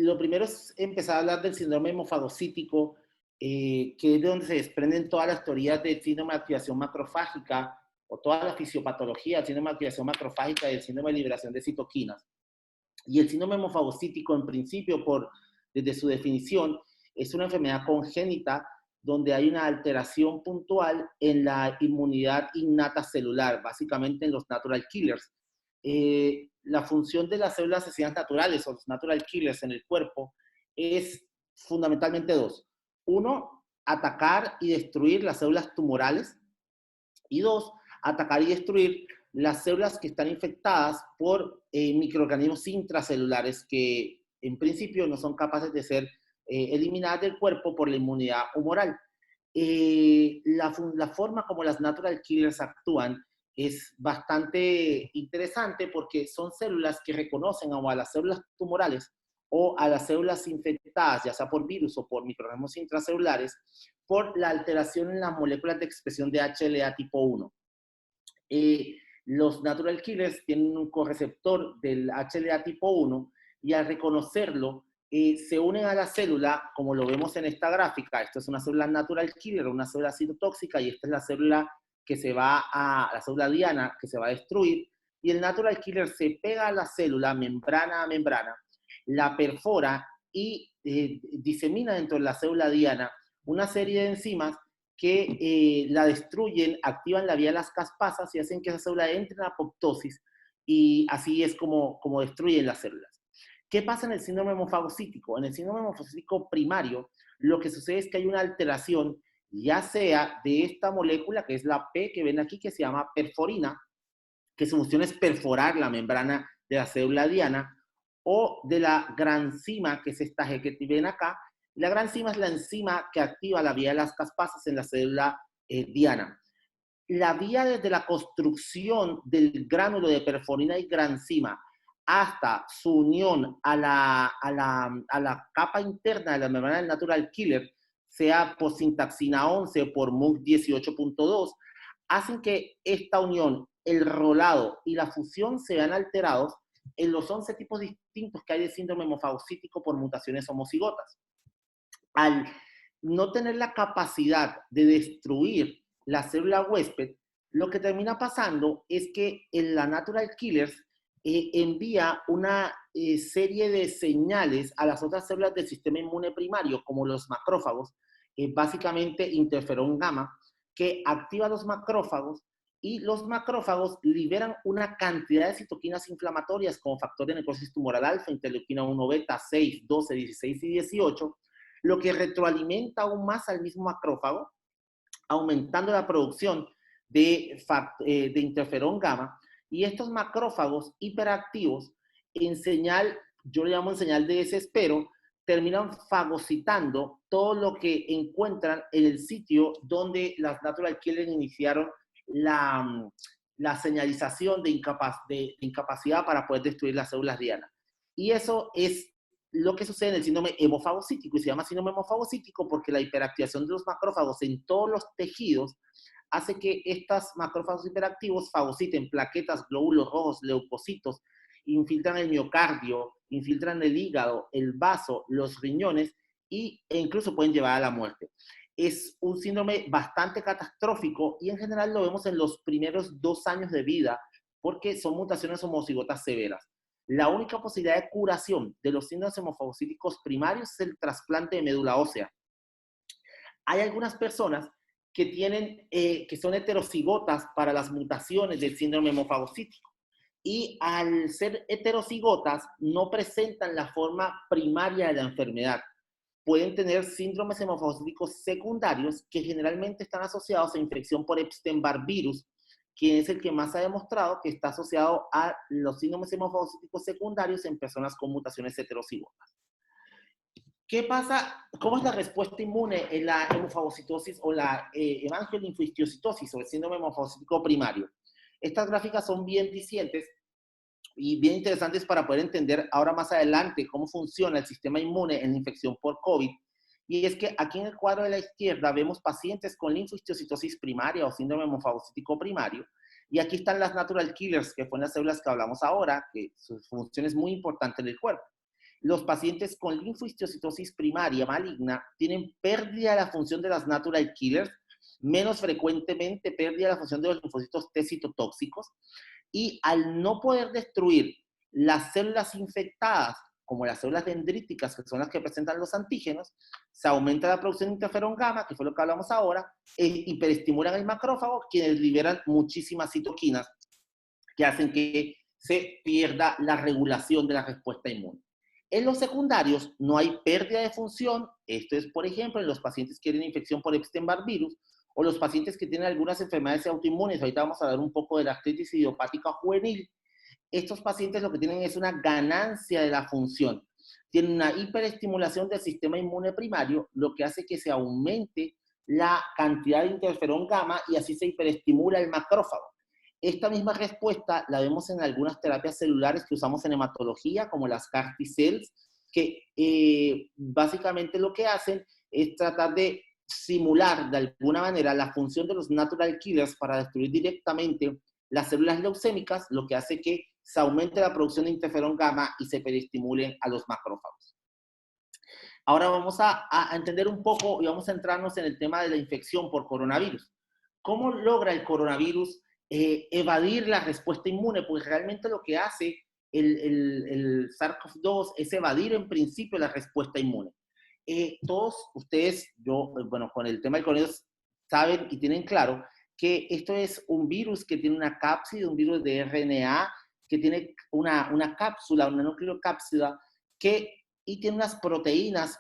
lo primero es empezar a hablar del síndrome hemofagocítico, que es de donde se desprenden todas las teorías del síndrome de activación macrofágica o toda la fisiopatología del síndrome de activación macrofágica y el síndrome de liberación de citoquinas. Y el síndrome hemofagocítico, en principio, desde su definición, es una enfermedad congénita donde hay una alteración puntual en la inmunidad innata celular, básicamente en los natural killers. La función de las células asesinas naturales o los natural killers en el cuerpo es fundamentalmente dos. Uno, atacar y destruir las células tumorales. Y dos, atacar y destruir las células que están infectadas por microorganismos intracelulares que en principio no son capaces de ser eliminadas del cuerpo por la inmunidad humoral. La forma como las natural killers actúan es bastante interesante porque son células que reconocen a las células tumorales o a las células infectadas, ya sea por virus o por microorganismos intracelulares, por la alteración en las moléculas de expresión de HLA tipo 1. Los natural killers tienen un correceptor del HLA tipo 1 y al reconocerlo, se unen a la célula, como lo vemos en esta gráfica. Esto es una célula natural killer, una célula citotóxica, y esta es la célula que se va la célula diana, que se va a destruir, y el natural killer se pega a la célula membrana a membrana, la perfora y disemina dentro de la célula diana una serie de enzimas que la destruyen, activan la vía de las caspasas y hacen que esa célula entre en apoptosis, y así es como destruyen las células. ¿Qué pasa en el síndrome hemofagocítico? En el síndrome hemofagocítico primario, lo que sucede es que hay una alteración, ya sea de esta molécula, que es la P que ven aquí, que se llama perforina, que su función es perforar la membrana de la célula diana, o de la granzima, que es esta G que ven acá. La granzima es la enzima que activa la vía de las caspasas en la célula diana. La vía desde la construcción del gránulo de perforina y granzima hasta su unión a la capa interna de la membrana del natural killer, sea por sintaxina 11 o por MUC 18.2, hacen que esta unión, el rolado y la fusión se vean alterados en los 11 tipos distintos que hay de síndrome hemofagocítico por mutaciones homocigotas. Al no tener la capacidad de destruir la célula huésped, lo que termina pasando es que la natural killers envía una serie de señales a las otras células del sistema inmune primario, como los macrófagos, básicamente interferón gamma, que activa los macrófagos, y los macrófagos liberan una cantidad de citoquinas inflamatorias como factor de necrosis tumoral alfa, interleuquina 1 beta, 6, 12, 16 y 18, lo que retroalimenta aún más al mismo macrófago, aumentando la producción de interferón gamma, y estos macrófagos hiperactivos, en señal, yo le llamo en señal de desespero, terminan fagocitando todo lo que encuentran en el sitio donde las natural killers iniciaron la señalización de incapacidad para poder destruir las células dianas. Y eso es lo que sucede en el síndrome hemofagocítico, y se llama síndrome hemofagocítico porque la hiperactivación de los macrófagos en todos los tejidos hace que estos macrófagos hiperactivos fagociten plaquetas, glóbulos rojos, leucocitos, infiltran el miocardio, infiltran el hígado, el vaso, los riñones, e incluso pueden llevar a la muerte. Es un síndrome bastante catastrófico y en general lo vemos en los primeros 2 años de vida porque son mutaciones homocigotas severas. La única posibilidad de curación de los síndromes hemofagocíticos primarios es el trasplante de médula ósea. Hay algunas personas que son heterocigotas para las mutaciones del síndrome hemofagocítico, y al ser heterocigotas no presentan la forma primaria de la enfermedad. Pueden tener síndromes hemofagocíticos secundarios que generalmente están asociados a infección por Epstein-Barr virus, que es el que más ha demostrado que está asociado a los síndromes hemofagocíticos secundarios en personas con mutaciones heterocigotas. ¿Qué pasa? ¿Cómo es la respuesta inmune en la hemofagocitosis o la hemangiolinfohistiocytosis o el síndrome hemofagocítico primario? Estas gráficas son bien dicientes y bien interesantes para poder entender ahora más adelante cómo funciona el sistema inmune en la infección por COVID. Y es que aquí en el cuadro de la izquierda vemos pacientes con linfohistiocytosis primaria o síndrome hemofagocítico primario, y aquí están las natural killers, que fueron las células que hablamos ahora, que su función es muy importante en el cuerpo. los pacientes con linfohistiocytosis primaria maligna tienen pérdida de la función de las natural killers, menos frecuentemente pérdida de la función de los linfocitos T citotóxicos, y al no poder destruir las células infectadas, como las células dendríticas, que son las que presentan los antígenos, se aumenta la producción de interferón gamma, que fue lo que hablamos ahora, e hiperestimulan el macrófago, quienes liberan muchísimas citoquinas que hacen que se pierda la regulación de la respuesta inmune. En los secundarios no hay pérdida de función, esto es, por ejemplo, en los pacientes que tienen infección por Epstein-Barr virus, o los pacientes que tienen algunas enfermedades autoinmunes, ahorita vamos a hablar un poco de la artritis idiopática juvenil. Estos pacientes lo que tienen es una ganancia de la función. Tienen una hiperestimulación del sistema inmune primario, lo que hace que se aumente la cantidad de interferón gamma y así se hiperestimula el macrófago. Esta misma respuesta la vemos en algunas terapias celulares que usamos en hematología, como las CAR T-cells, que básicamente lo que hacen es tratar de simular de alguna manera la función de los natural killers para destruir directamente las células leucémicas, lo que hace que se aumente la producción de interferón gamma y se perestimulen a los macrófagos. Ahora vamos a entender un poco y vamos a centrarnos en el tema de la infección por coronavirus. ¿Cómo logra el coronavirus evadir la respuesta inmune? Pues realmente lo que hace el SARS-CoV-2 es evadir en principio la respuesta inmune. Todos ustedes, bueno, con el tema del coronavirus, saben y tienen claro que esto es un virus que tiene una cápside, un virus de RNA, que tiene una cápsula, una nucleocápsula, y tiene unas proteínas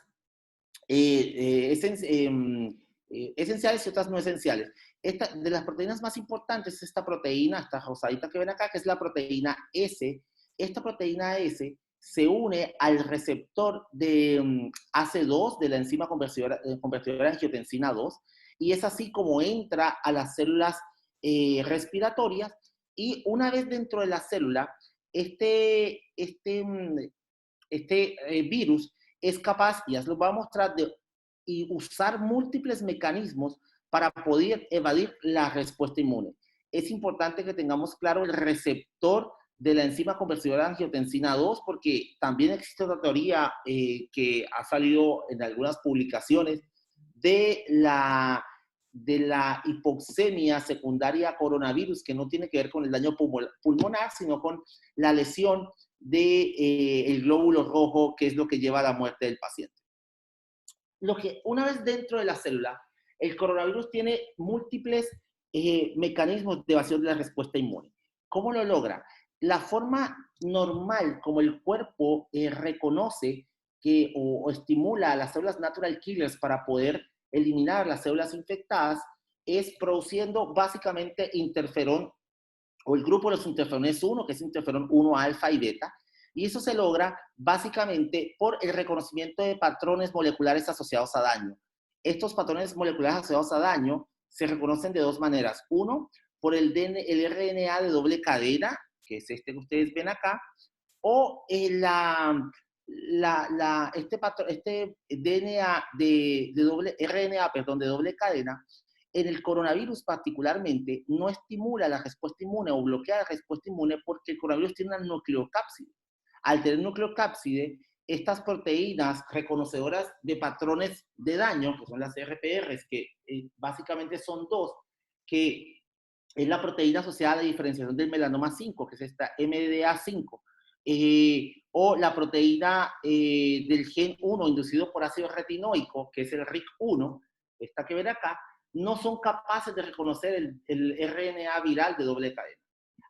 esenciales y otras no esenciales. De las proteínas más importantes es esta proteína, esta rosadita que ven acá, que es la proteína S. Esta proteína S se une al receptor de AC2 de la enzima convertidora de angiotensina 2, y es así como entra a las células respiratorias, y una vez dentro de la célula, este virus es capaz, y ya se lo voy a mostrar, de usar múltiples mecanismos para poder evadir la respuesta inmune. Es importante que tengamos claro el receptor de la enzima convertidora de angiotensina 2, porque también existe otra teoría que ha salido en algunas publicaciones de la hipoxemia secundaria a coronavirus, que no tiene que ver con el daño pulmonar, sino con la lesión del glóbulo rojo, que es lo que lleva a la muerte del paciente. Una vez dentro de la célula, el coronavirus tiene múltiples mecanismos de evasión de la respuesta inmune. ¿Cómo lo logra? La forma normal como el cuerpo reconoce o estimula a las células natural killers para poder eliminar las células infectadas es produciendo básicamente interferón, o el grupo de los interferones 1, que es interferón 1 alfa y beta, y eso se logra básicamente por el reconocimiento de patrones moleculares asociados a daño. Estos patrones moleculares asociados a daño se reconocen de dos maneras. Uno, por el RNA de doble cadena, que es este que ustedes ven acá, o este DNA de doble cadena, en el coronavirus particularmente, no estimula la respuesta inmune o bloquea la respuesta inmune porque el coronavirus tiene una nucleocápside. Al tener nucleocápside, estas proteínas reconocedoras de patrones de daño, que son las RPRs, que básicamente son dos, que es la proteína asociada a la diferenciación del melanoma 5, que es esta MDA5, o la proteína del gen 1 inducido por ácido retinoico, que es el RIC1, esta que ven acá, no son capaces de reconocer el RNA viral de doble cadena.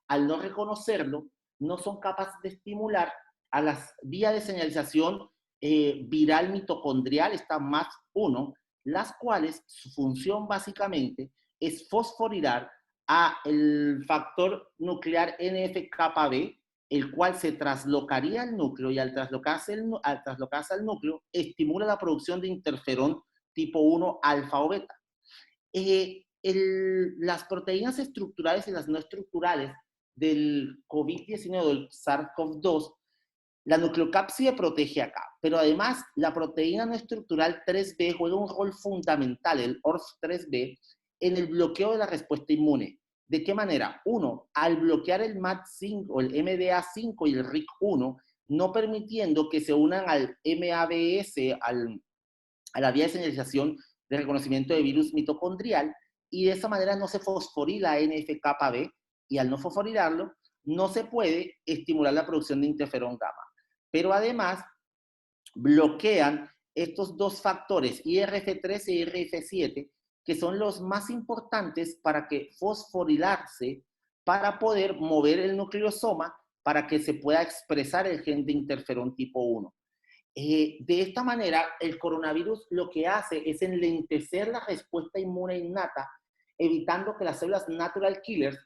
Al no reconocerlo, no son capaces de estimular a las vías de señalización viral mitocondrial, esta MAP1, las cuales su función básicamente es fosforilar a el factor nuclear NF-κB, el cual se traslocaría al núcleo, y al traslocarse al núcleo, estimula la producción de interferón tipo 1 alfa o beta. Las proteínas estructurales y las no estructurales del COVID-19, del SARS-CoV-2, la nucleocápside protege acá, pero además la proteína no estructural 3B juega un rol fundamental, el ORF3B, en el bloqueo de la respuesta inmune. ¿De qué manera? Uno, al bloquear el MAT5 o el MDA5 y el RIC1, no permitiendo que se unan al MABS, a la vía de señalización de reconocimiento de virus mitocondrial, y de esa manera no se fosforila NF-κB, y al no fosforilarlo, no se puede estimular la producción de interferón gamma. Pero además, bloquean estos dos factores, IRF3 y IRF7, que son los más importantes para que fosforilarse, para poder mover el nucleosoma, para que se pueda expresar el gen de interferón tipo 1. De esta manera, el coronavirus lo que hace es enlentecer la respuesta inmune innata, evitando que las células natural killers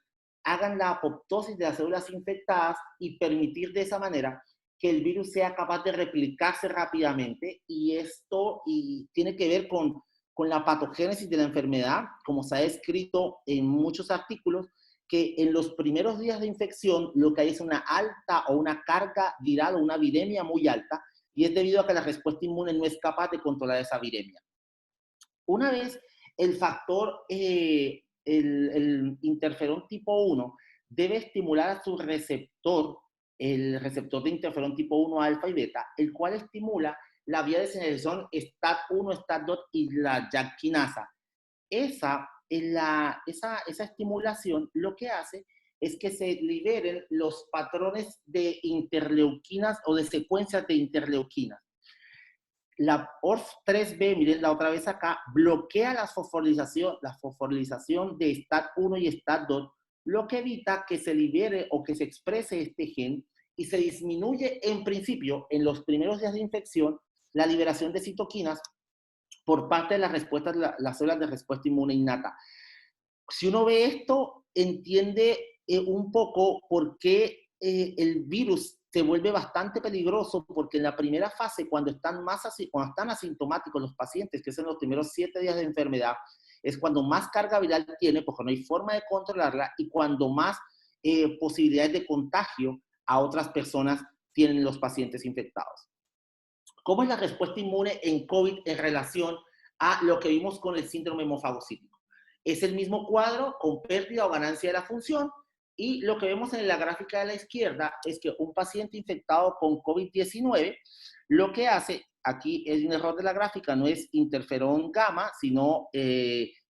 hagan la apoptosis de las células infectadas y permitir de esa manera que el virus sea capaz de replicarse rápidamente, y esto tiene que ver con la patogénesis de la enfermedad, como se ha escrito en muchos artículos, que en los primeros días de infección lo que hay es una alta o una carga viral o una viremia muy alta, y es debido a que la respuesta inmune no es capaz de controlar esa viremia. Una vez el factor, el interferón tipo 1 debe estimular a su receptor, el receptor de interferón tipo 1 alfa y beta, el cual estimula la vía de señalización STAT1, STAT2 y la JAK quinasa. Esa estimulación lo que hace es que se liberen los patrones de interleuquinas o de secuencias de interleuquinas. La ORF3B, miren la otra vez acá, bloquea la fosforilación de STAT1 y STAT2, lo que evita que se libere o que se exprese este gen, y se disminuye en principio, en los primeros días de infección, la liberación de citoquinas por parte de las células de respuesta inmune innata. Si uno ve esto, entiende un poco por qué el virus se vuelve bastante peligroso, porque en la primera fase, cuando están asintomáticos los pacientes, que son los primeros 7 días de enfermedad, es cuando más carga viral tiene, porque no hay forma de controlarla, y cuando más posibilidades de contagio a otras personas tienen los pacientes infectados. ¿Cómo es la respuesta inmune en COVID en relación a lo que vimos con el síndrome hemofagocítico? Es el mismo cuadro con pérdida o ganancia de la función, y lo que vemos en la gráfica de la izquierda es que un paciente infectado con COVID-19 lo que hace, aquí es un error de la gráfica, no es interferón gamma, sino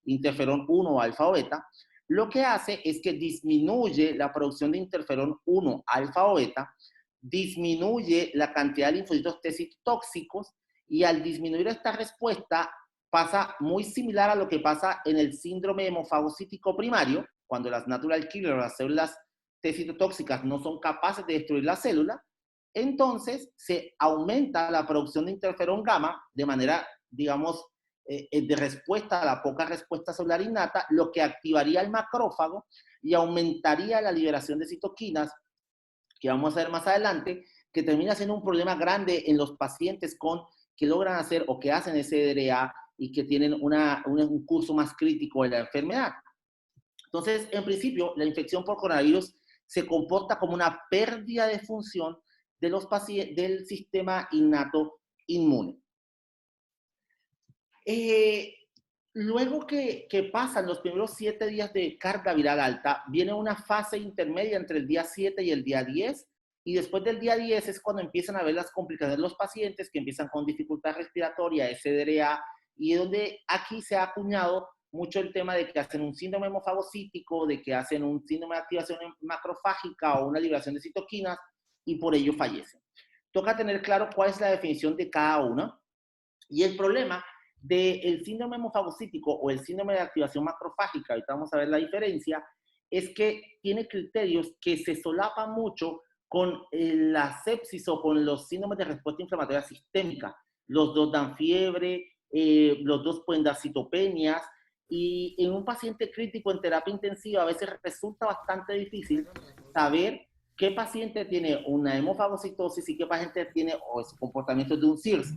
interferón 1 alfa o beta, lo que hace es que disminuye la producción de interferón 1 alfa o beta, disminuye la cantidad de linfocitos T citotóxicos, y al disminuir esta respuesta pasa muy similar a lo que pasa en el síndrome hemofagocítico primario, cuando las natural killer, las células T citotóxicas, no son capaces de destruir la célula. Entonces se aumenta la producción de interferón gamma de manera, digamos, de respuesta a la poca respuesta celular innata, lo que activaría el macrófago y aumentaría la liberación de citoquinas, que vamos a ver más adelante, que termina siendo un problema grande en los pacientes que logran hacer o que hacen SDRA y que tienen un curso más crítico de la enfermedad. Entonces, en principio, la infección por coronavirus se comporta como una pérdida de función de los pacientes, del sistema innato inmune. Luego que pasan los primeros 7 días de carga viral alta, viene una fase intermedia entre el día 7 y el día 10, y después del día 10 es cuando empiezan a ver las complicaciones de los pacientes, que empiezan con dificultad respiratoria, SDRA, y donde aquí se ha acuñado mucho el tema de que hacen un síndrome hemofagocítico, de que hacen un síndrome de activación macrofágica o una liberación de citoquinas, y por ello fallecen. Toca tener claro cuál es la definición de cada uno, y el problema del síndrome hemofagocítico o el síndrome de activación macrofágica, ahorita vamos a ver la diferencia, es que tiene criterios que se solapan mucho con la sepsis o con los síndromes de respuesta inflamatoria sistémica. Los dos dan fiebre, los dos pueden dar citopenias, y en un paciente crítico en terapia intensiva a veces resulta bastante difícil saber qué paciente tiene una hemofagocitosis y qué paciente tiene comportamiento de un CIRS.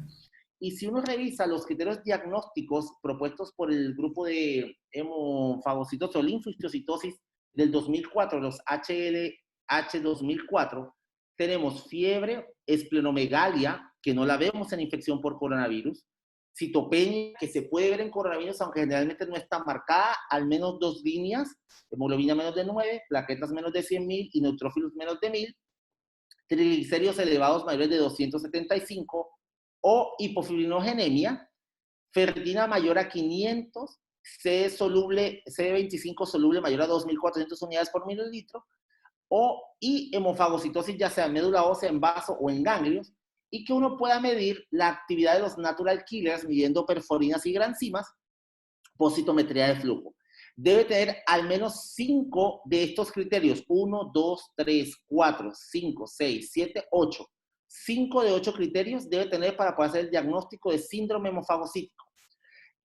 Y si uno revisa los criterios diagnósticos propuestos por el grupo de hemofagocitosis o linfohistiocytosis del 2004, los HLH 2004, tenemos fiebre, esplenomegalia, que no la vemos en infección por coronavirus, citopenia, que se puede ver en coronavirus, aunque generalmente no está marcada, al menos 2 líneas, hemoglobina menos de 9, plaquetas menos de 100.000 y neutrófilos menos de 1000. triglicéridos elevados mayores de 275 o hipofibrinogénemia, ferritina mayor a 500, CD25 soluble mayor a 2.400 unidades por mililitro, y hemofagocitosis ya sea en médula ósea, en vaso o en ganglios, y que uno pueda medir la actividad de los natural killers midiendo perforinas y granzimas por citometría de flujo. Debe tener al menos 5 de estos criterios: 1, 2, 3, 4, 5, 6, 7, 8. 5 de 8 criterios debe tener para poder hacer el diagnóstico de síndrome hemofagocítico.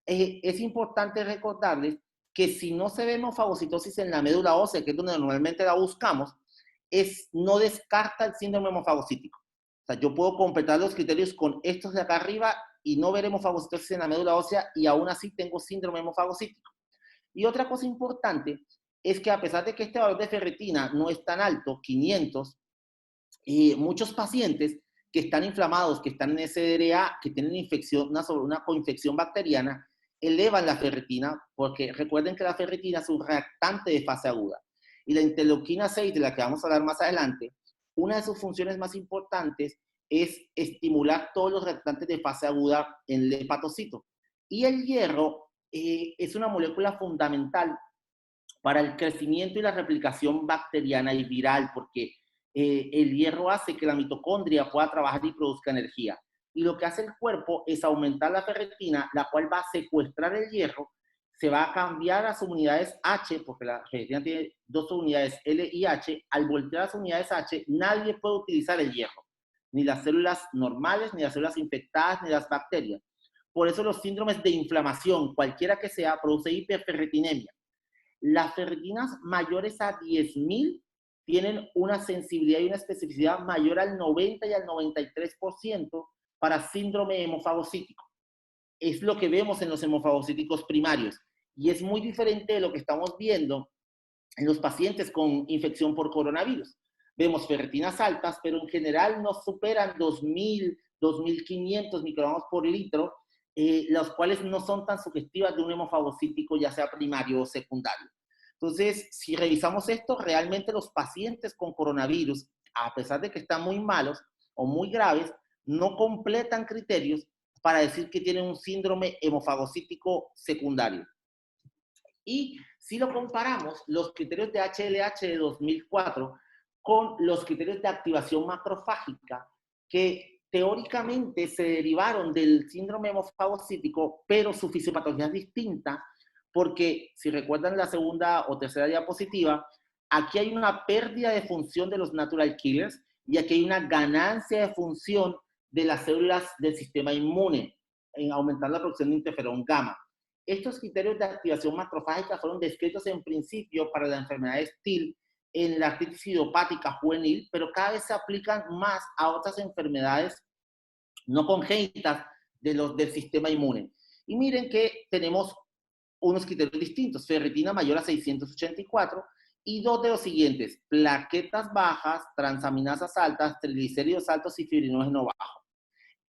Es importante recordarles que si no se ve hemofagocitosis en la médula ósea, que es donde normalmente la buscamos, no descarta el síndrome hemofagocítico. O sea, yo puedo completar los criterios con estos de acá arriba y no ver hemofagocitosis en la médula ósea y aún así tengo síndrome hemofagocítico. Y otra cosa importante es que a pesar de que este valor de ferritina no es tan alto, 500, muchos pacientes que están inflamados, que están en SDRA, que tienen infección, una coinfección bacteriana, elevan la ferritina, porque recuerden que la ferritina es un reactante de fase aguda. Y la interleuquina 6, de la que vamos a hablar más adelante, una de sus funciones más importantes es estimular todos los reactantes de fase aguda en el hepatocito. Y el hierro es una molécula fundamental para el crecimiento y la replicación bacteriana y viral, porque el hierro hace que la mitocondria pueda trabajar y produzca energía. Y lo que hace el cuerpo es aumentar la ferritina, la cual va a secuestrar el hierro, se va a cambiar las unidades H, porque la ferritina tiene 2 unidades L y H. Al voltear las unidades H, nadie puede utilizar el hierro, ni las células normales, ni las células infectadas, ni las bacterias. Por eso los síndromes de inflamación, cualquiera que sea, produce hiperferritinemia. Las ferritinas mayores a 10.000 tienen una sensibilidad y una especificidad mayor al 90 y al 93% para síndrome hemofagocítico. Es lo que vemos en los hemofagocíticos primarios y es muy diferente de lo que estamos viendo en los pacientes con infección por coronavirus. Vemos ferritinas altas, pero en general no superan 2.000, 2.500 microgramos por litro, las cuales no son tan sugestivas de un hemofagocítico, ya sea primario o secundario. Entonces, si revisamos esto, realmente los pacientes con coronavirus, a pesar de que están muy malos o muy graves, no completan criterios para decir que tienen un síndrome hemofagocítico secundario. Y si lo comparamos, los criterios de HLH de 2004 con los criterios de activación macrofágica, que teóricamente se derivaron del síndrome hemofagocítico, pero su fisiopatología es distinta, porque si recuerdan la segunda o tercera diapositiva, aquí hay una pérdida de función de los natural killers y aquí hay una ganancia de función de las células del sistema inmune, en aumentar la producción de interferón gamma. Estos criterios de activación macrofágica fueron descritos en principio para la enfermedad de Still en la artritis idiopática juvenil, pero cada vez se aplican más a otras enfermedades no congénitas del sistema inmune. Y miren que tenemos unos criterios distintos: ferritina mayor a 684 y dos de los siguientes: plaquetas bajas, transaminasas altas, triglicéridos altos y fibrinógeno bajo.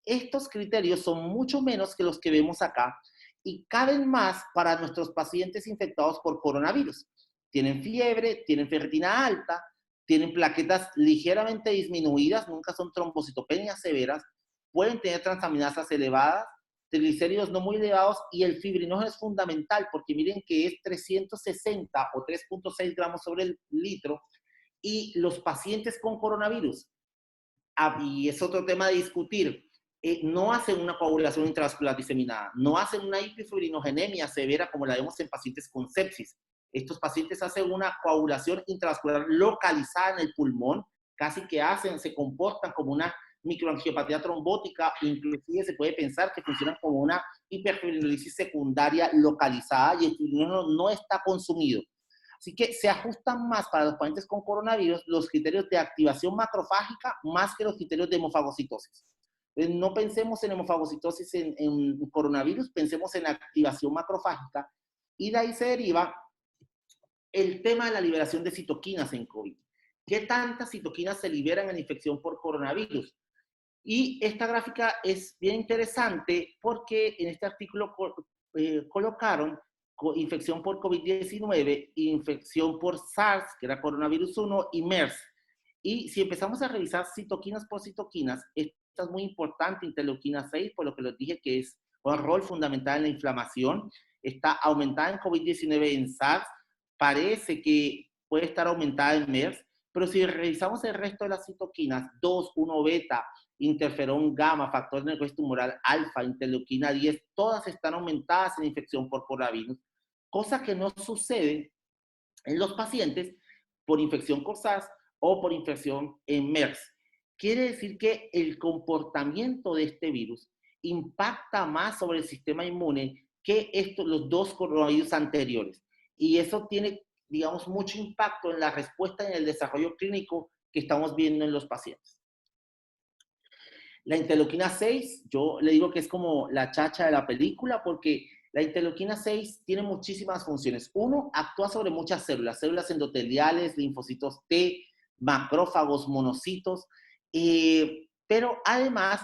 Estos criterios son mucho menos que los que vemos acá y caben más para nuestros pacientes infectados por coronavirus. Tienen fiebre, tienen ferritina alta, tienen plaquetas ligeramente disminuidas, nunca son trombocitopenias severas, pueden tener transaminasas elevadas, triglicéridos no muy elevados, y el fibrinógeno es fundamental porque miren que es 360 o 3.6 gramos sobre el litro, y los pacientes con coronavirus, y es otro tema de discutir, no hacen una coagulación intravascular diseminada, no hacen una hiperfibrinogenemia severa como la vemos en pacientes con sepsis. Estos pacientes hacen una coagulación intravascular localizada en el pulmón, casi que se comportan como una microangiopatía trombótica, inclusive se puede pensar que funcionan como una hiperfibrinolisis secundaria localizada y el fibrinógeno no está consumido. Así que se ajustan más para los pacientes con coronavirus los criterios de activación macrofágica más que los criterios de hemofagocitosis. Entonces, no pensemos en hemofagocitosis en coronavirus, pensemos en activación macrofágica, y de ahí se deriva el tema de la liberación de citoquinas en COVID. ¿Qué tantas citoquinas se liberan en infección por coronavirus? Y esta gráfica es bien interesante porque en este artículo colocaron infección por COVID-19, infección por SARS, que era coronavirus 1, y MERS. Y si empezamos a revisar citoquinas por citoquinas, esta es muy importante, interleuquina 6, por lo que les dije que es un rol fundamental en la inflamación, está aumentada en COVID-19 en SARS, parece que puede estar aumentada en MERS, pero si revisamos el resto de las citoquinas, 2, 1 beta, interferón gamma, factor de necrosis tumoral alfa, interleuquina 10, todas están aumentadas en infección por coronavirus, cosa que no sucede en los pacientes por infección por SARS o por infección en MERS. Quiere decir que el comportamiento de este virus impacta más sobre el sistema inmune que los dos coronavirus anteriores. Y eso tiene, digamos, mucho impacto en la respuesta y en el desarrollo clínico que estamos viendo en los pacientes. La interleuquina 6, yo le digo que es como la chacha de la película porque la interleuquina 6 tiene muchísimas funciones. Uno, actúa sobre muchas células, células endoteliales, linfocitos T, macrófagos, monocitos, pero además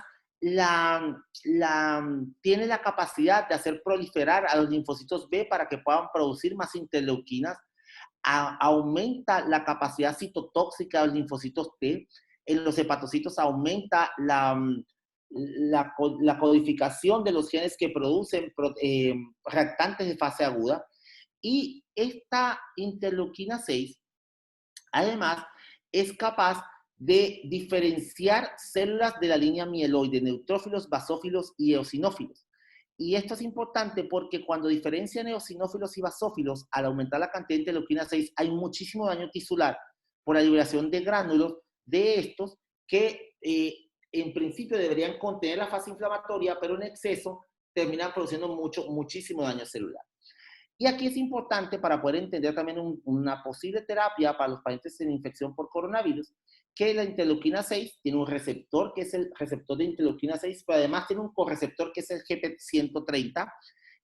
tiene la capacidad de hacer proliferar a los linfocitos B para que puedan producir más interleuquinas, aumenta la capacidad citotóxica de los linfocitos T, en los hepatocitos aumenta la codificación de los genes que producen reactantes de fase aguda, y esta interleuquina 6 además es capaz de diferenciar células de la línea mieloide, neutrófilos, basófilos y eosinófilos. Y esto es importante porque cuando diferencian eosinófilos y basófilos, al aumentar la cantidad de interleuquina 6, hay muchísimo daño tisular por la liberación de gránulos de estos que en principio deberían contener la fase inflamatoria, pero en exceso terminan produciendo muchísimo daño celular. Y aquí es importante para poder entender también una posible terapia para los pacientes en infección por coronavirus, que la interleuquina 6 tiene un receptor que es el receptor de interleuquina 6, pero además tiene un correceptor que es el GP130,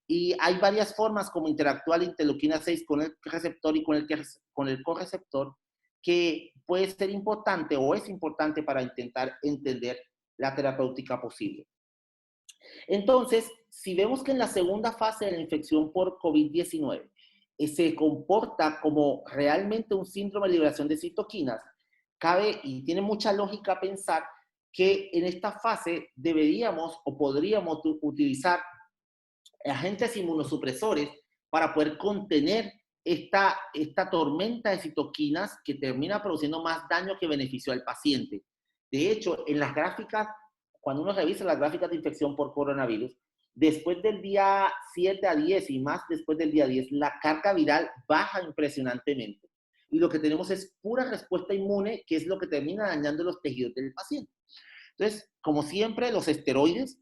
y hay varias formas como interactúa la interleuquina 6 con el receptor y con el correceptor, que puede ser importante o es importante para intentar entender la terapéutica posible. Entonces, si vemos que en la segunda fase de la infección por COVID-19 se comporta como realmente un síndrome de liberación de citoquinas, cabe y tiene mucha lógica pensar que en esta fase deberíamos o podríamos utilizar agentes inmunosupresores para poder contener esta tormenta de citoquinas que termina produciendo más daño que beneficio al paciente. De hecho, en las gráficas, cuando uno revisa las gráficas de infección por coronavirus, después del día 7 a 10 y más después del día 10, la carga viral baja impresionantemente. Y lo que tenemos es pura respuesta inmune, que es lo que termina dañando los tejidos del paciente. Entonces, como siempre, los esteroides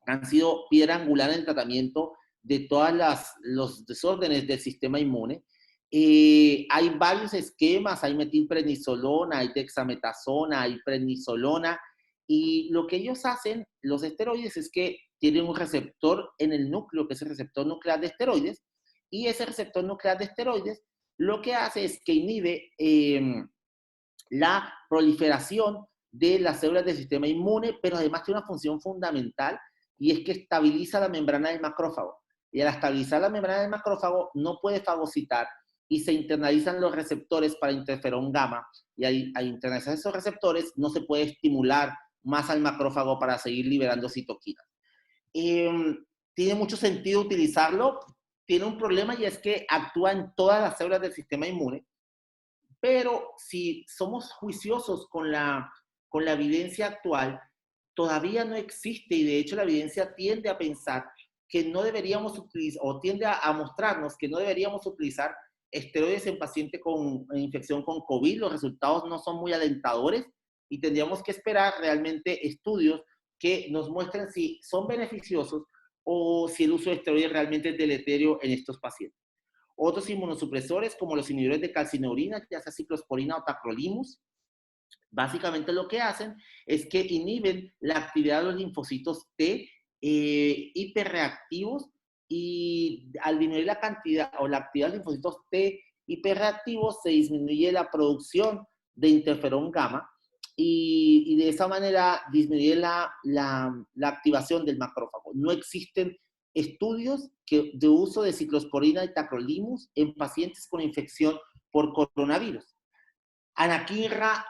han sido piedra angular en el tratamiento de todos los desórdenes del sistema inmune. Hay varios esquemas, hay metilprednisolona, hay dexametasona, hay prednisolona, y lo que ellos hacen, los esteroides, es que tienen un receptor en el núcleo, que es el receptor nuclear de esteroides, y ese receptor nuclear de esteroides lo que hace es que inhibe la proliferación de las células del sistema inmune, pero además tiene una función fundamental, y es que estabiliza la membrana del macrófago. Y al estabilizar la membrana del macrófago no puede fagocitar y se internalizan los receptores para interferón gamma, y al internalizar esos receptores no se puede estimular más al macrófago para seguir liberando citoquinas. Tiene mucho sentido utilizarlo, tiene un problema, y es que actúa en todas las células del sistema inmune, pero si somos juiciosos con la evidencia actual, todavía no existe, y de hecho la evidencia tiende a pensar que no deberíamos utilizar, o tiende a mostrarnos que no deberíamos utilizar esteroides en pacientes con infección con COVID. Los resultados no son muy alentadores y tendríamos que esperar realmente estudios que nos muestren si son beneficiosos o si el uso de esteroides realmente es deleterio en estos pacientes. Otros inmunosupresores, como los inhibidores de calcineurina, ya sea ciclosporina o tacrolimus, básicamente lo que hacen es que inhiben la actividad de los linfocitos T hiperreactivos, y al disminuir la cantidad o la actividad de linfocitos T hiperreactivos se disminuye la producción de interferón gamma, y de esa manera disminuye la activación del macrófago. No existen estudios de uso de ciclosporina y tacrolimus en pacientes con infección por coronavirus. Anakinra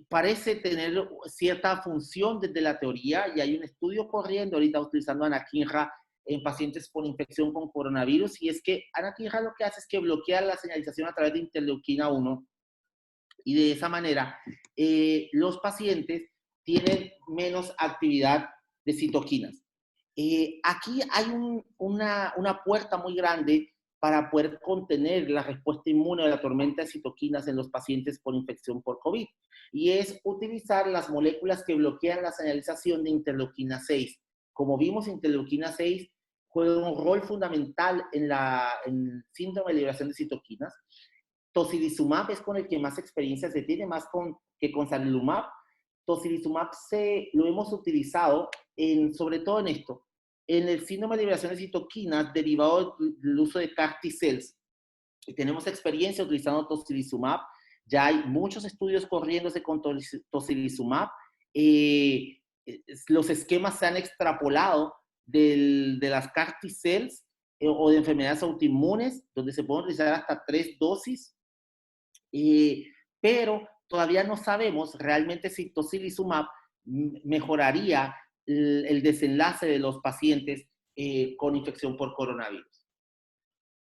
parece tener cierta función desde la teoría y hay un estudio corriendo ahorita utilizando anakinra en pacientes con infección con coronavirus y es que anakinra lo que hace es que bloquea la señalización a través de interleuquina 1 y de esa manera los pacientes tienen menos actividad de citoquinas. Aquí hay una puerta muy grande para poder contener la respuesta inmune a la tormenta de citoquinas en los pacientes con infección por COVID. Y es utilizar las moléculas que bloquean la señalización de interleuquina 6. Como vimos, interleuquina 6 juega un rol fundamental en el síndrome de liberación de citoquinas. Tocilizumab es con el que más experiencia se tiene, más que con sarilumab. Tocilizumab lo hemos utilizado sobre todo en esto, en el síndrome de liberación de citoquinas derivado del uso de CAR T-cells. Y tenemos experiencia utilizando tocilizumab. Ya hay muchos estudios corriéndose con tocilizumab. Los esquemas se han extrapolado de las CAR T-cells o de enfermedades autoinmunes, donde se pueden utilizar hasta 3 dosis. Pero todavía no sabemos realmente si tocilizumab mejoraría el desenlace de los pacientes con infección por coronavirus.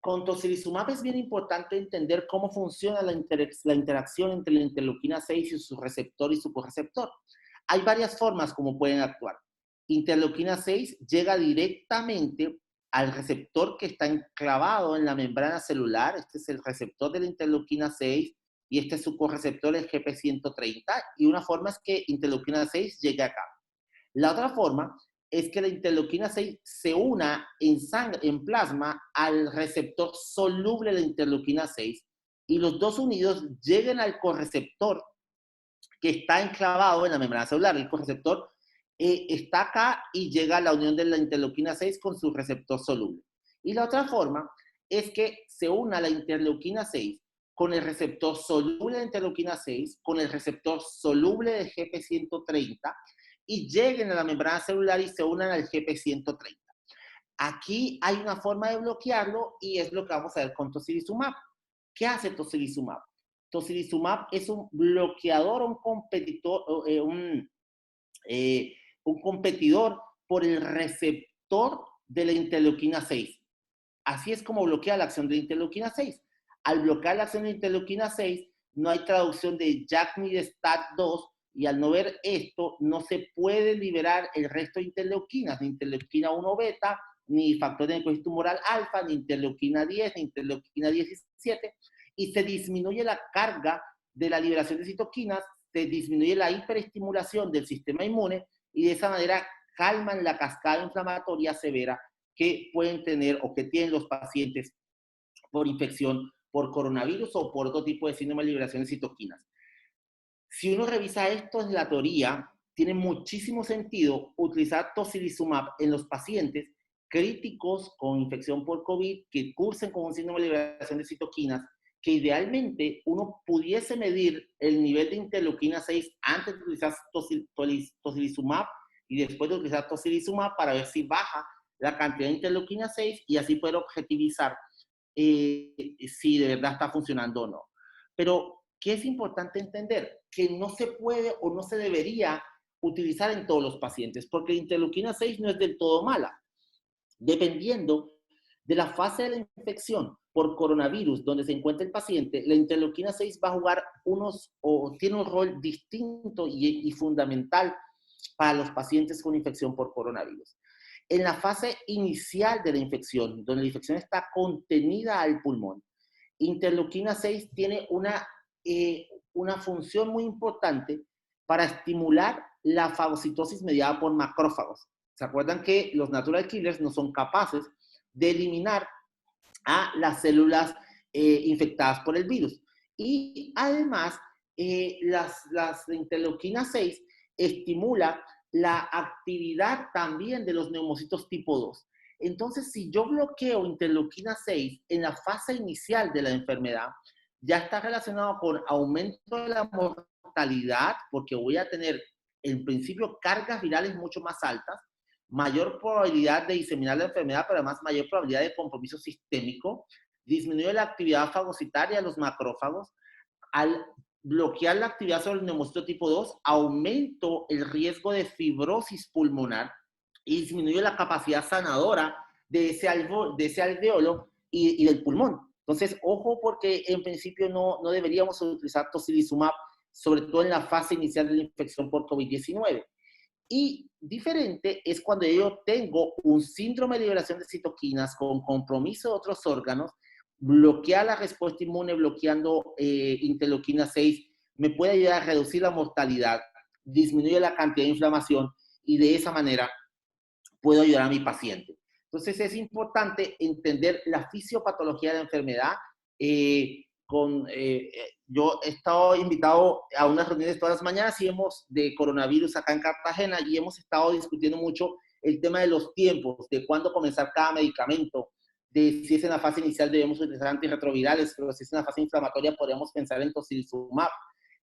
Con tocilizumab es bien importante entender cómo funciona la interacción entre la interleuquina 6 y su receptor y su correceptor. Hay varias formas como pueden actuar. Interleuquina 6 llega directamente al receptor que está enclavado en la membrana celular. Este es el receptor de la interleuquina 6 y este es su correceptor, el GP130. Y una forma es que interleuquina 6 llegue acá. La otra forma es que la interleuquina 6 se una en sangre, en plasma, al receptor soluble de la interleuquina 6 y los dos unidos lleguen al correceptor que está enclavado en la membrana celular. El correceptor está acá y llega a la unión de la interleuquina 6 con su receptor soluble. Y la otra forma es que se una la interleuquina 6 con el receptor soluble de interleuquina 6, con el receptor soluble de GP130 y lleguen a la membrana celular y se unan al GP130. Aquí hay una forma de bloquearlo y es lo que vamos a ver con tocilizumab. ¿Qué hace tocilizumab? Tocilizumab es un bloqueador, un competidor, un competidor por el receptor de la interleuquina 6. Así es como bloquea la acción de la interleuquina 6. Al bloquear la acción de la interleuquina 6, no hay traducción de JAK ni de STAT2, y al no ver esto, no se puede liberar el resto de interleuquinas, ni interleuquina 1 beta, ni factor de necrosis tumoral alfa, ni interleuquina 10, ni interleuquina 17, y se disminuye la carga de la liberación de citoquinas, se disminuye la hiperestimulación del sistema inmune, y de esa manera calman la cascada inflamatoria severa que pueden tener o que tienen los pacientes por infección por coronavirus o por otro tipo de síndrome de liberación de citoquinas. Si uno revisa esto en la teoría, tiene muchísimo sentido utilizar tocilizumab en los pacientes críticos con infección por COVID que cursen con un síndrome de liberación de citoquinas, que idealmente uno pudiese medir el nivel de interleuquina 6 antes de utilizar tocilizumab y después de utilizar tocilizumab para ver si baja la cantidad de interleuquina 6 y así poder objetivizar si de verdad está funcionando o no. Pero, ¿qué es importante entender? Que no se puede o no se debería utilizar en todos los pacientes, porque la interleuquina 6 no es del todo mala. Dependiendo de la fase de la infección por coronavirus donde se encuentra el paciente, la interleuquina 6 va a jugar tiene un rol distinto y fundamental para los pacientes con infección por coronavirus. En la fase inicial de la infección, donde la infección está contenida al pulmón, interleuquina 6 tiene una función muy importante para estimular la fagocitosis mediada por macrófagos. ¿Se acuerdan que los natural killers no son capaces de eliminar a las células infectadas por el virus? Y además, las interleuquina 6 estimula la actividad también de los neumocitos tipo 2. Entonces, si yo bloqueo interleuquina 6 en la fase inicial de la enfermedad, ya está relacionado con aumento de la mortalidad, porque voy a tener en principio cargas virales mucho más altas, mayor probabilidad de diseminar la enfermedad, pero además mayor probabilidad de compromiso sistémico, disminuye la actividad fagocitaria de los macrófagos, al bloquear la actividad sobre el neumocito tipo 2, aumento el riesgo de fibrosis pulmonar y disminuye la capacidad sanadora de ese alveolo y del pulmón. Entonces, ojo, porque en principio no deberíamos utilizar tocilizumab, sobre todo en la fase inicial de la infección por COVID-19. Y diferente es cuando yo tengo un síndrome de liberación de citoquinas con compromiso de otros órganos, bloquear la respuesta inmune bloqueando interleuquina 6 me puede ayudar a reducir la mortalidad, disminuye la cantidad de inflamación y de esa manera puedo ayudar a mi paciente. Entonces es importante entender la fisiopatología de la enfermedad. Yo he estado invitado a unas reuniones todas las mañanas de coronavirus acá en Cartagena y hemos estado discutiendo mucho el tema de los tiempos, de cuándo comenzar cada medicamento, de si es en la fase inicial debemos utilizar antirretrovirales, pero si es en la fase inflamatoria podemos pensar en tocilizumab.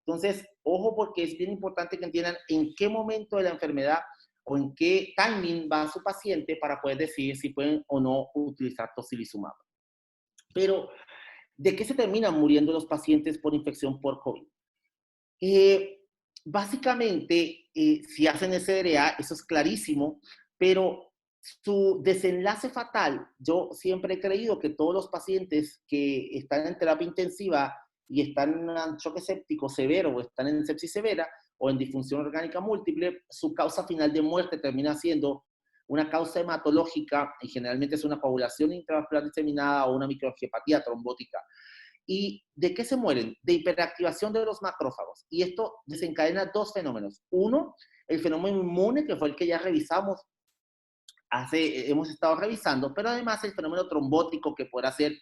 Entonces, ojo porque es bien importante que entiendan en qué momento de la enfermedad o en qué timing va su paciente para poder decidir si pueden o no utilizar tocilizumab. Pero, ¿de qué se terminan muriendo los pacientes por infección por COVID? Básicamente, si hacen SDRA, eso es clarísimo, pero su desenlace fatal, yo siempre he creído que todos los pacientes que están en terapia intensiva y están en choque séptico severo o están en sepsis severa o en disfunción orgánica múltiple, su causa final de muerte termina siendo una causa hematológica y generalmente es una coagulación intravascular diseminada o una microangiopatía trombótica. ¿Y de qué se mueren? De hiperactivación de los macrófagos. Y esto desencadena dos fenómenos. Uno, el fenómeno inmune, que fue el que ya revisamos, hemos estado revisando, pero además el fenómeno trombótico, que podrá ser,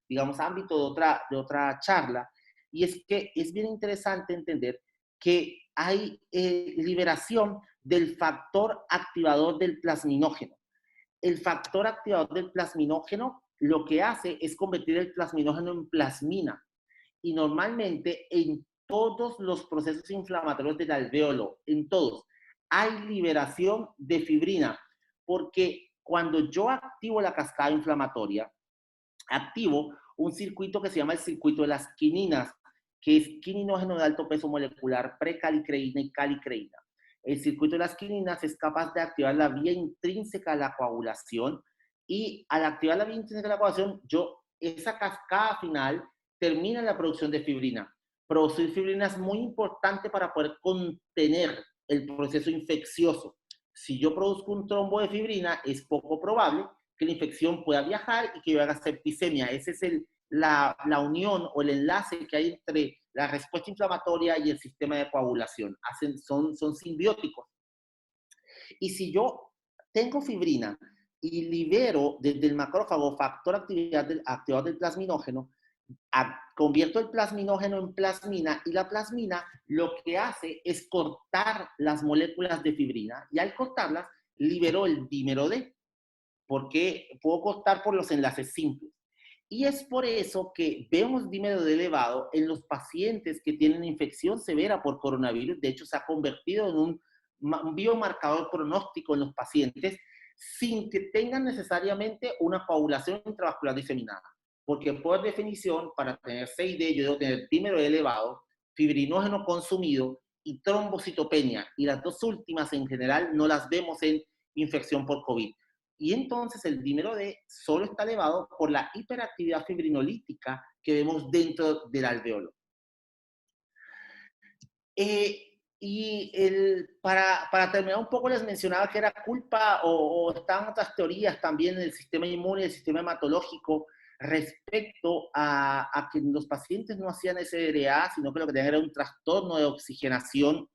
digamos, ámbito de otra charla. Y es que es bien interesante entender que hay liberación del factor activador del plasminógeno. El factor activador del plasminógeno lo que hace es convertir el plasminógeno en plasmina. Y normalmente en todos los procesos inflamatorios del alvéolo, en todos, hay liberación de fibrina, porque cuando yo activo la cascada inflamatoria, activo un circuito que se llama el circuito de las quininas, que es quininógeno de alto peso molecular, precalicreína y calicreína. El circuito de las quininas es capaz de activar la vía intrínseca de la coagulación y al activar la vía intrínseca de la coagulación, esa cascada final termina en la producción de fibrina. Producir fibrina es muy importante para poder contener el proceso infeccioso. Si yo produzco un trombo de fibrina, es poco probable que la infección pueda viajar y que yo haga septicemia. Esa es la unión o el enlace que hay entre la respuesta inflamatoria y el sistema de coagulación. Son simbióticos. Y si yo tengo fibrina y libero desde el macrófago factor activador del plasminógeno, convierto el plasminógeno en plasmina y la plasmina lo que hace es cortar las moléculas de fibrina y al cortarlas libero el dímero D, porque puedo cortar por los enlaces simples. Y es por eso que vemos dímero D elevado en los pacientes que tienen infección severa por coronavirus. De hecho, se ha convertido en un biomarcador pronóstico en los pacientes sin que tengan necesariamente una coagulación intravascular diseminada. Porque por definición, para tener 6D, yo debo tener dímero D elevado, fibrinógeno consumido y trombocitopenia. Y las dos últimas en general no las vemos en infección por COVID. Y entonces el dímero D solo está elevado por la hiperactividad fibrinolítica que vemos dentro del alveolo. Para terminar un poco les mencionaba que era culpa o estaban otras teorías también del sistema inmune, del sistema hematológico respecto a que los pacientes no hacían SDRA, sino que lo que tenían era un trastorno de oxigenación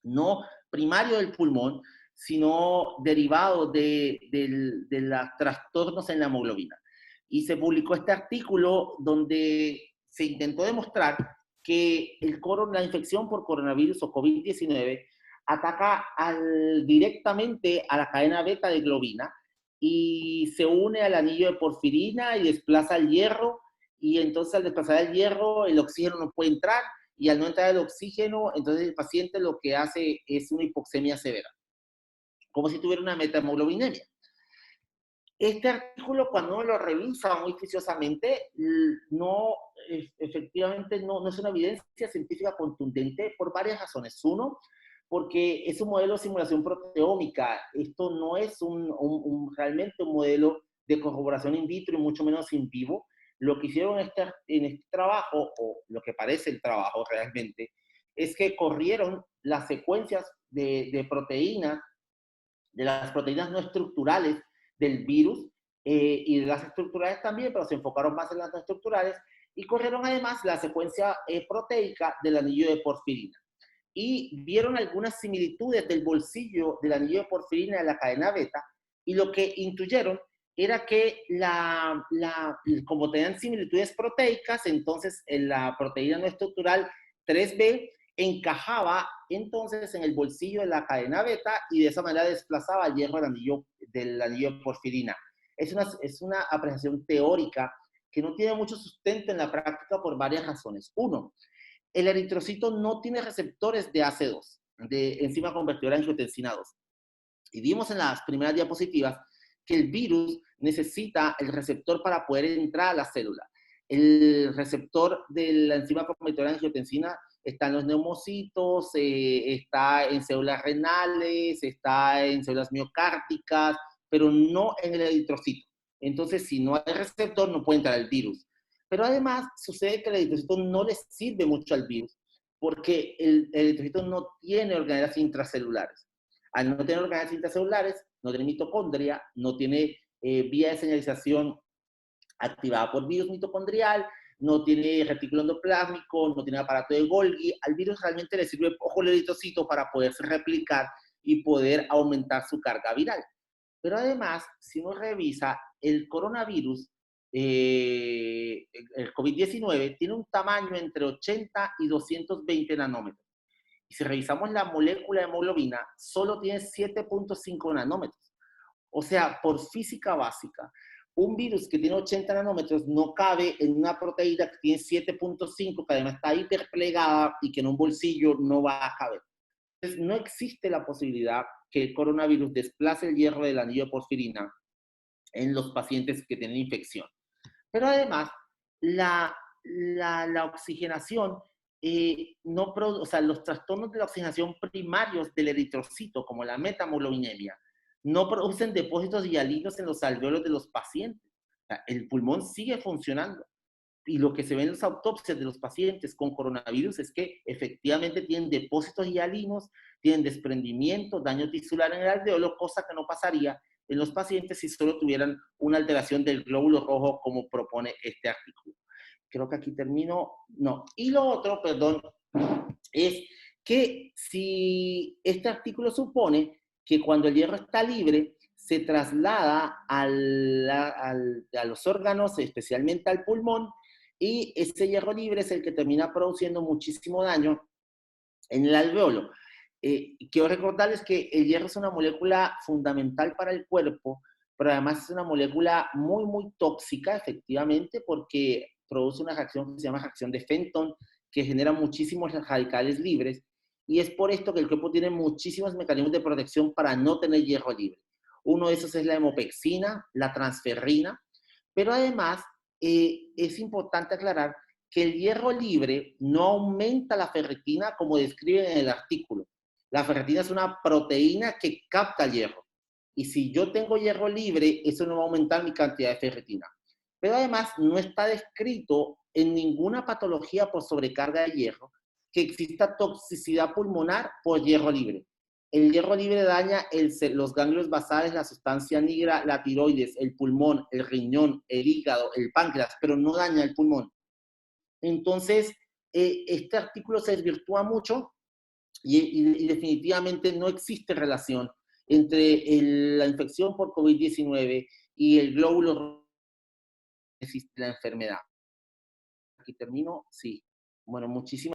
no primario del pulmón, sino derivado de los trastornos en la hemoglobina. Y se publicó este artículo donde se intentó demostrar que la infección por coronavirus o COVID-19 ataca directamente a la cadena beta de globina y se une al anillo de porfirina y desplaza el hierro, y entonces al desplazar el hierro el oxígeno no puede entrar, y al no entrar el oxígeno, entonces el paciente lo que hace es una hipoxemia severa, como si tuviera una metahemoglobinemia. Este artículo, cuando uno lo revisa muy juiciosamente, no, efectivamente no es una evidencia científica contundente por varias razones. Uno, porque es un modelo de simulación proteómica. Esto no es realmente un modelo de corroboración in vitro y mucho menos in vivo. Lo que hicieron en este trabajo, o lo que parece el trabajo realmente, es que corrieron las secuencias de proteínas, de las proteínas no estructurales del virus y de las estructurales también, pero se enfocaron más en las no estructurales y corrieron además la secuencia proteica del anillo de porfirina. Y vieron algunas similitudes del bolsillo del anillo de porfirina de la cadena beta y lo que intuyeron era que como tenían similitudes proteicas, entonces en la proteína no estructural 3B encajaba entonces en el bolsillo de la cadena beta y de esa manera desplazaba el hierro del anillo de porfirina. Es una apreciación teórica que no tiene mucho sustento en la práctica por varias razones. Uno, el eritrocito no tiene receptores de AC2, de enzima convertidora de angiotensina 2. Y vimos en las primeras diapositivas que el virus necesita el receptor para poder entrar a la célula. El receptor de la enzima convertidora de angiotensina está en los neumocitos, está en células renales, está en células miocárticas, pero no en el eritrocito. Entonces, si no hay receptor, no puede entrar el virus. Pero además, sucede que el eritrocito no le sirve mucho al virus, porque el eritrocito no tiene organelas intracelulares. Al no tener organelas intracelulares, no tiene mitocondria, no tiene vía de señalización activada por virus mitocondrial, no tiene retículo endoplásmico, no tiene aparato de Golgi. Al virus realmente le sirve poco el eritrocito para poderse replicar y poder aumentar su carga viral. Pero además, si uno revisa, el coronavirus, el COVID-19, tiene un tamaño entre 80 y 220 nanómetros. Y si revisamos la molécula de hemoglobina, solo tiene 7.5 nanómetros. O sea, por física básica, un virus que tiene 80 nanómetros no cabe en una proteína que tiene 7.5, que además está hiperplegada y que en un bolsillo no va a caber. Entonces, no existe la posibilidad que el coronavirus desplace el hierro del anillo de porfirina en los pacientes que tienen infección. Pero además, la oxigenación, o sea, los trastornos de la oxigenación primarios del eritrocito, como la metamoglobinemia, no producen depósitos hialinos en los alveolos de los pacientes. O sea, el pulmón sigue funcionando. Y lo que se ve en las autopsias de los pacientes con coronavirus es que efectivamente tienen depósitos hialinos, tienen desprendimiento, daño tisular en el alveolo, cosa que no pasaría en los pacientes si solo tuvieran una alteración del glóbulo rojo como propone este artículo. Creo que aquí termino. No. Y lo otro, perdón, es que si este artículo supone que cuando el hierro está libre, se traslada a los órganos, especialmente al pulmón, y ese hierro libre es el que termina produciendo muchísimo daño en el alveolo. Quiero recordarles que el hierro es una molécula fundamental para el cuerpo, pero además es una molécula muy, muy tóxica, efectivamente, porque produce una reacción que se llama reacción de Fenton, que genera muchísimos radicales libres, y es por esto que el cuerpo tiene muchísimos mecanismos de protección para no tener hierro libre. Uno de esos es la hemopexina, la transferrina, pero además es importante aclarar que el hierro libre no aumenta la ferritina como describen en el artículo. La ferritina es una proteína que capta el hierro. Y si yo tengo hierro libre, eso no va a aumentar mi cantidad de ferritina. Pero además no está descrito en ninguna patología por sobrecarga de hierro que exista toxicidad pulmonar por hierro libre. El hierro libre daña los ganglios basales, la sustancia negra, la tiroides, el pulmón, el riñón, el hígado, el páncreas, pero no daña el pulmón. Entonces, este artículo se desvirtúa mucho y definitivamente no existe relación entre la infección por COVID-19 y el glóbulo rojo que existe la enfermedad. Aquí termino. Sí. Bueno, muchísimas